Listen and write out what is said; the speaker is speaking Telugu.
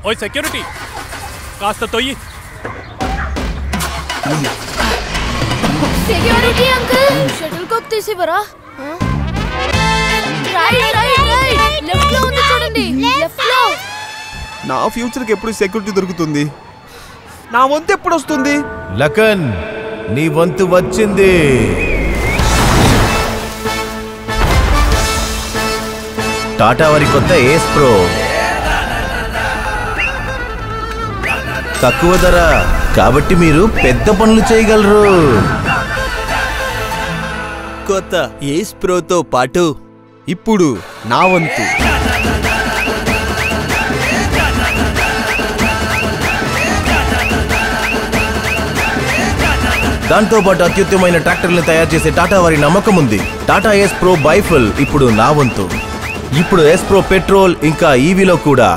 ఓయ్ సెక్యూరిటీ కాస్త తొయ్యి. సెక్యూరిటీ అంకుల్ షటిల్ కాక్ తీసివరా. లెఫ్ట్ లో ఉంది చూడండి, లెఫ్ట్ లో. నా ఫ్యూచర్ కి ఎప్పుడు సెక్యూరిటీ దొరుకుతుంది? నా వంతు ఎప్పుడు వస్తుంది? లకన్ నీ వంతు వచ్చింది. టాటా వారి కొత్త ఏస్ ప్రో తక్కువ ధర కాబట్టి మీరు పెద్ద పనులు చేయగలరు. కొత్త ఏస్ ప్రోతో పాటు ఇప్పుడు నా వంతు. దాంతో పాటు అత్యుత్తమైన ట్రాక్టర్లను తయారు చేసే టాటా వారి నమ్మకం ఉంది. టాటా ఏస్ ప్రో బైఫుల్ ఇప్పుడు నా వంతు. ఇప్పుడు ఏస్ ప్రో పెట్రోల్ ఇంకా ఈవీలో కూడా